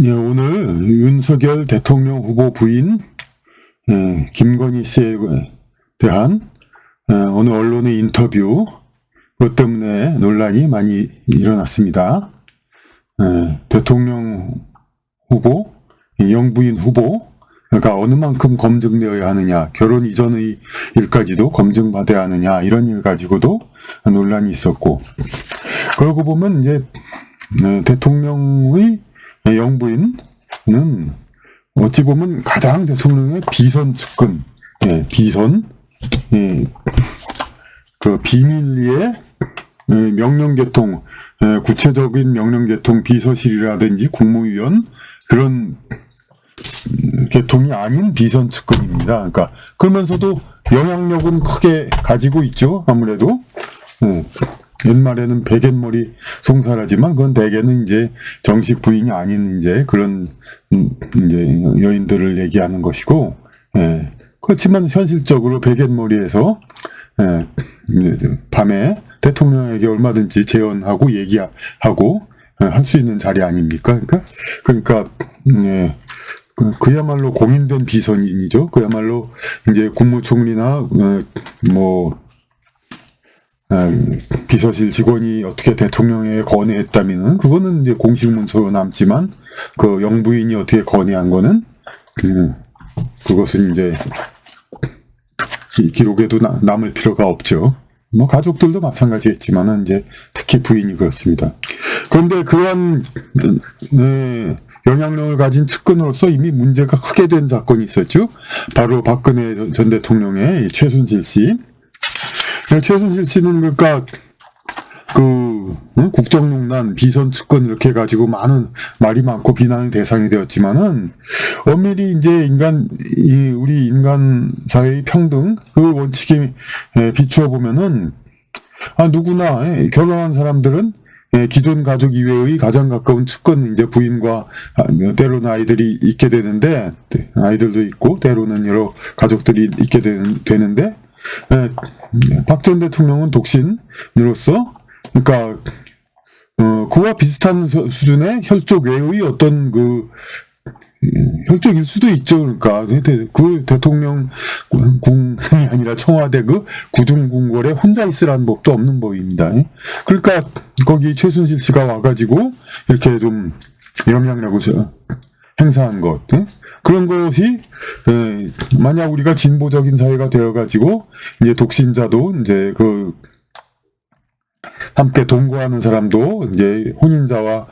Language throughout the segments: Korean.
예, 오늘 윤석열 대통령 후보 부인 김건희 씨에 대한 어느 언론의 인터뷰, 그것 때문에 논란이 많이 일어났습니다. 대통령 후보, 영부인 후보가 어느 만큼 검증되어야 하느냐, 결혼 이전의 일까지도 검증받아야 하느냐, 이런 일 가지고도 논란이 있었고, 그러고 보면 이제 대통령의 영부인은 어찌 보면 가장 대통령의 비선 측근, 비선, 그 비밀리에 명령개통, 구체적인 명령개통 비서실이라든지 국무위원 그런 계통이 아닌 비선 측근입니다. 그러니까 그러면서도 영향력은 크게 가지고 있죠. 아무래도 옛말에는 베갯머리 송사라지만 그건 대개는 이제 정식 부인이 아닌 이제 그런 이제 여인들을 얘기하는 것이고, 그렇지만 현실적으로 베갯머리에서 밤에 대통령에게 얼마든지 재연하고 얘기하고 할 수 있는 자리 아닙니까? 그러니까 그야말로 공인된 비선인이죠. 그야말로 이제 국무총리나 비서실 직원이 어떻게 대통령에게 건의했다면은 그거는 이제 공식 문서로 남지만 그 영부인이 어떻게 건의한 거는 그것은 이제 기록에도 남을 필요가 없죠. 뭐 가족들도 마찬가지겠지만은 이제 특히 부인이 그렇습니다. 그런데 그러한 영향력을 가진 측근으로서 이미 문제가 크게 된 사건이 있었죠. 바로 박근혜 전 대통령의 최순실 씨. 최순실 씨는 그러니까 국정농단, 비선 측근 이렇게 해가지고 많은 말이 많고 비난의 대상이 되었지만은 엄밀히 이제 우리 인간 사회의 평등 그 원칙에 비추어 보면은 누구나 결혼한 사람들은 기존 가족 이외의 가장 가까운 측근 이제 부인과 때로는 아이들이 있게 되는데, 아이들도 있고 때로는 여러 가족들이 있게 되는데. 박 전 대통령은 독신으로서, 그러니까 그와 비슷한 수준의 혈족 외의 어떤 혈족일 수도 있죠. 그러니까 그 대통령 궁이 아니라 청와대 그 구중궁궐에 혼자 있으라는 법도 없는 법입니다. 그러니까 거기 최순실 씨가 와가지고 이렇게 좀 영향력을 행사한 것, 그런 것이 만약 우리가 진보적인 사회가 되어가지고 이제 독신자도 이제 함께 동거하는 사람도 이제 혼인자와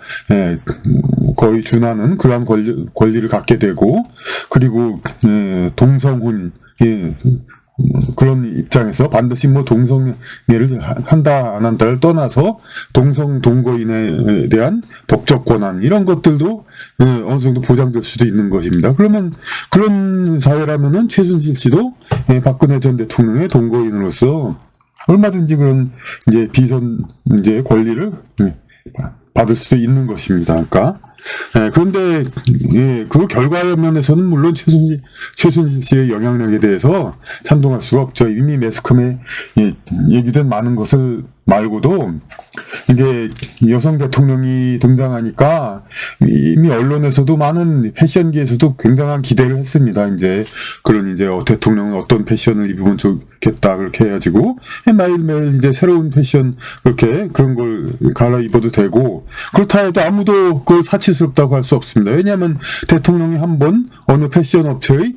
거의 준하는 그러한 권리를 갖게 되고, 그리고 동성혼 그런 입장에서 반드시 동성애를 한다 안 한다를 떠나서 동거인에 대한 법적 권한 이런 것들도 어느 정도 보장될 수도 있는 것입니다. 그러면 그런 사회라면은 최순실 씨도 박근혜 전 대통령의 동거인으로서 얼마든지 그런 이제 비선 이제 권리를 받을 수도 있는 것입니다. 그러니까 그런데 그 결과 면에서는 물론 최순실 씨의 영향력에 대해서 찬동할 수가 없죠. 이미 매스컴에 얘기된 많은 것을 말고도 이게 여성 대통령이 등장하니까 이미 언론에서도 많은 패션계에서도 굉장한 기대를 했습니다. 이제 그런 이제 대통령은 어떤 패션을 입으면 좋겠다 그렇게 해가지고 매일매일 이제 새로운 패션 그렇게 그런 걸 갈아입어도 되고, 그렇다 해도 아무도 그걸 사치스럽다고 할 수 없습니다. 왜냐하면 대통령이 한번 어느 패션 업체의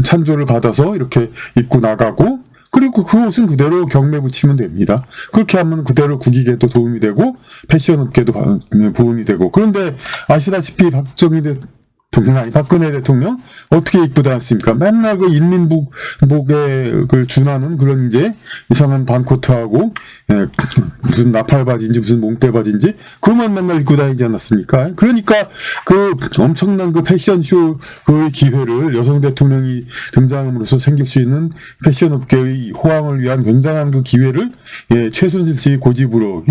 찬조를 받아서 이렇게 입고 나가고, 그리고 그 옷은 그대로 경매 붙이면 됩니다. 그렇게 하면 그대로 국익에도 도움이 되고 패션업계도 부응이 되고. 그런데 아시다시피 박근혜 대통령 어떻게 입고 다녔습니까? 맨날 그 인민복에 준하는 그런 이제 이상한 반코트하고 무슨 나팔바지인지 무슨 몽대바지인지 그것만 맨날 입고 다니지 않았습니까? 그러니까 그 엄청난 그 패션쇼의 기회를 여성 대통령이 등장함으로써 생길 수 있는 패션업계의 호황을 위한 굉장한 그 기회를 최순실 씨 고집으로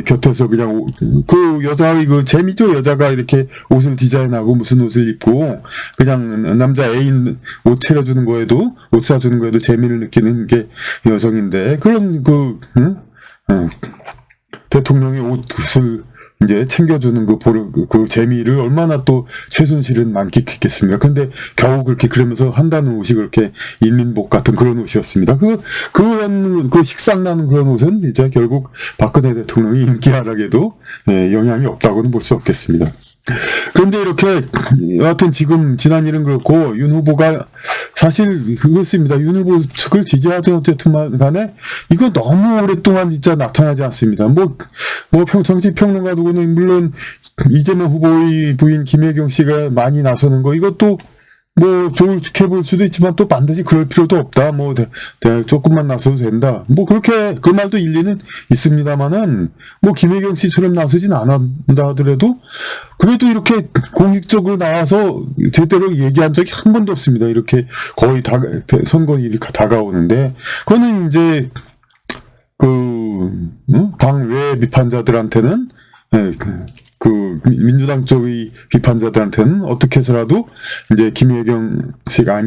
곁에서 그냥 그 여자의 그 재미죠. 여자가 이렇게 옷을 디자인하고 무슨 옷을 입고 그냥 남자 애인 옷 차려주는 거에도 옷 사주는 거에도 재미를 느끼는 게 여성인데, 그런 대통령의 옷을 이제 챙겨주는 그 재미를 얼마나 또 최순실은 만끽했겠습니까? 근데 겨우 그렇게 그러면서 한다는 옷이 그렇게 인민복 같은 그런 옷이었습니다. 그 식상나는 그런 옷은 이제 결국 박근혜 대통령이 인기 하락에도 영향이 없다고는 볼 수 없겠습니다. 그런데 이렇게 여하튼 지금 지난 일은 그렇고 윤 후보가 사실 그렇습니다. 윤 후보 측을 지지하든 어쨌든 간에 이거 너무 오랫동안 진짜 나타나지 않습니다. 정치 평론가 누구는 물론 이재명 후보의 부인 김혜경 씨가 많이 나서는 거 이것도 좋게 볼 수도 있지만 또 반드시 그럴 필요도 없다. 조금만 나서도 된다. 그렇게, 그 말도 일리는 있습니다만은, 김혜경 씨처럼 나서진 않았다 하더라도, 그래도 이렇게 공식적으로 나와서 제대로 얘기한 적이 한 번도 없습니다. 이렇게 거의 선거일이 다가오는데, 그거는 이제, 당외 비판자들한테는, 민주당 쪽의 비판자들한테는 어떻게 해서라도 이제 김혜경 씨가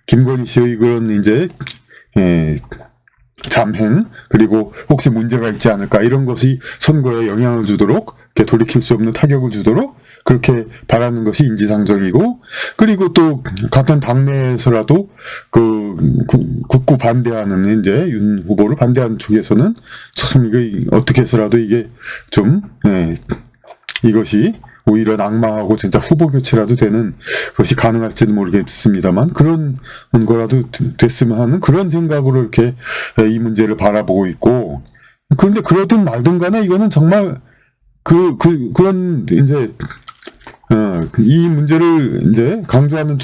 김건희 씨의 그런 이제, 잠행, 그리고 혹시 문제가 있지 않을까, 이런 것이 선거에 영향을 주도록, 이렇게 돌이킬 수 없는 타격을 주도록, 그렇게 바라는 것이 인지상정이고, 그리고 또, 같은 당내에서라도, 극구 반대하는, 이제, 윤 후보를 반대하는 쪽에서는, 참, 어떻게 해서라도 이게 좀, 이것이 오히려 낙마하고 진짜 후보 교체라도 되는 것이 가능할지는 모르겠습니다만 그런 거라도 됐으면 하는 그런 생각으로 이렇게 이 문제를 바라보고 있고, 그런데 그러든 말든 간에 이거는 정말 그런 이제 이 문제를 이제 강조하는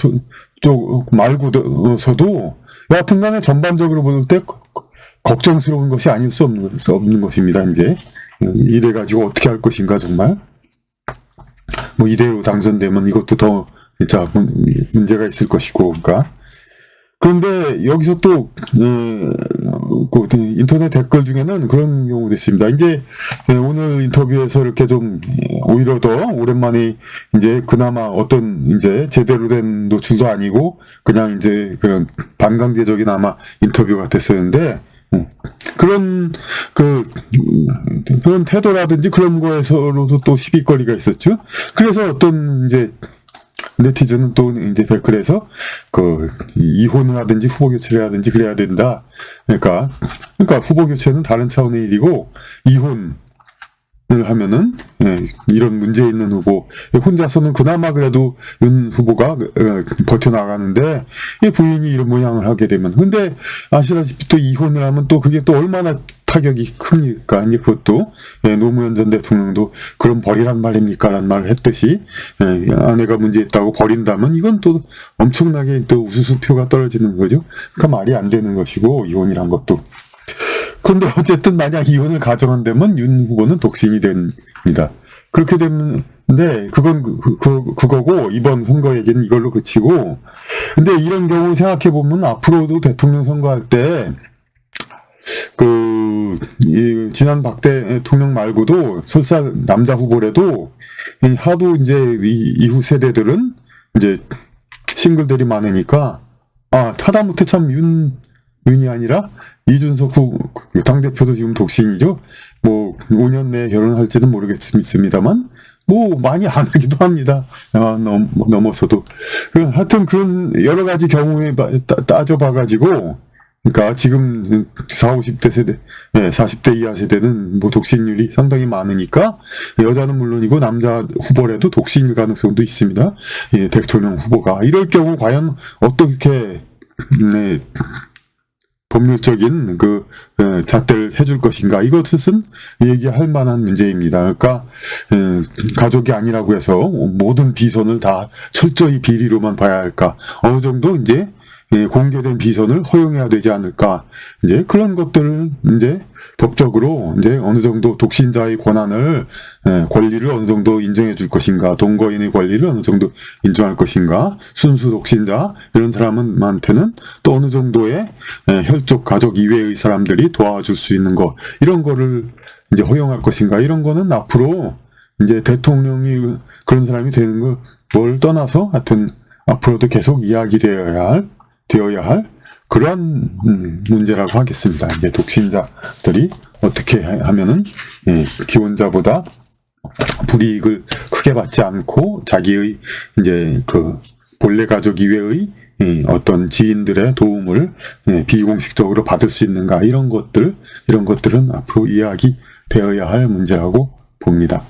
쪽 말고서도 여하튼 간에 전반적으로 볼 때 걱정스러운 것이 아닐 수 없는 것입니다. 이제 이래가지고 어떻게 할 것인가 정말. 이대로 당선되면 이것도 더 진짜 문제가 있을 것이고, 그러니까. 그런데 여기서 또 인터넷 댓글 중에는 그런 경우도 있습니다. 이제 오늘 인터뷰에서 이렇게 좀 오히려 더 오랜만에 이제 그나마 어떤 이제 제대로 된 노출도 아니고 그냥 이제 그런 반강제적인 아마 인터뷰 같았었는데. 그런 태도라든지 그런 거에서로도 또 시비거리가 있었죠. 그래서 어떤 이제 네티즌은 또 이제 댓글에서 이혼을 하든지 후보 교체를 하든지 그래야 된다. 그러니까 후보 교체는 다른 차원의 일이고 이혼을 하면은 이런 문제 있는 후보 혼자서는 그나마 그래도 윤 후보가 버텨나가는데 이 부인이 이런 모양을 하게 되면 근데 아시다시피 또 이혼을 하면 또 그게 또 얼마나 타격이 큽니까? 이제 그것도 노무현 전 대통령도 그럼 버리란 말입니까? 라는 말을 했듯이 아내가 문제 있다고 버린다면 이건 또 엄청나게 또 우수수표가 떨어지는 거죠. 그러니까 말이 안 되는 것이고 이혼이란 것도. 그런데 어쨌든 만약 이혼을 가정한다면 윤 후보는 독신이 됩니다. 그렇게 되는데 그건 그거고 이번 선거 얘기는 이걸로 그치고. 근데 이런 경우 생각해 보면 앞으로도 대통령 선거할 때 지난 박 대통령 말고도 설사 남자 후보라도 하도 이제 이후 세대들은 이제 싱글들이 많으니까 하다못해 참 윤이 아니라 이준석 당대표도 지금 독신이죠. 5년 내에 결혼할지는 모르겠습니다만 많이 안 하기도 합니다. 넘어서도. 하여튼 그런 여러 가지 경우에 따져봐가지고 그러니까 지금 40, 50대 세대, 40대 이하 세대는 독신율이 상당히 많으니까 여자는 물론이고 남자 후보라도 독신일 가능성도 있습니다. 대통령 후보가. 이럴 경우 과연 어떻게 법률적인 잣대를 해줄 것인가. 이것은 얘기할 만한 문제입니다. 그러니까 가족이 아니라고 해서 모든 비선을 다 철저히 비리로만 봐야 할까. 어느 정도 이제 공개된 비선을 허용해야 되지 않을까. 이제 그런 것들을 이제 법적으로 이제 어느 정도 독신자의 권리를 어느 정도 인정해 줄 것인가. 동거인의 권리를 어느 정도 인정할 것인가. 순수 독신자 이런 사람한테는 또 어느 정도의 혈족 가족 이외의 사람들이 도와줄 수 있는 것 이런 거를 이제 허용할 것인가. 이런 거는 앞으로 이제 대통령이 그런 사람이 되는 걸 떠나서 하여튼 앞으로도 계속 이야기되어야 할 그런 문제라고 하겠습니다. 이제 독신자들이 어떻게 하면은 기혼자보다 불이익을 크게 받지 않고 자기의 이제 그 본래 가족 이외의 어떤 지인들의 도움을 비공식적으로 받을 수 있는가, 이런 것들은 앞으로 이야기 되어야 할 문제라고 봅니다.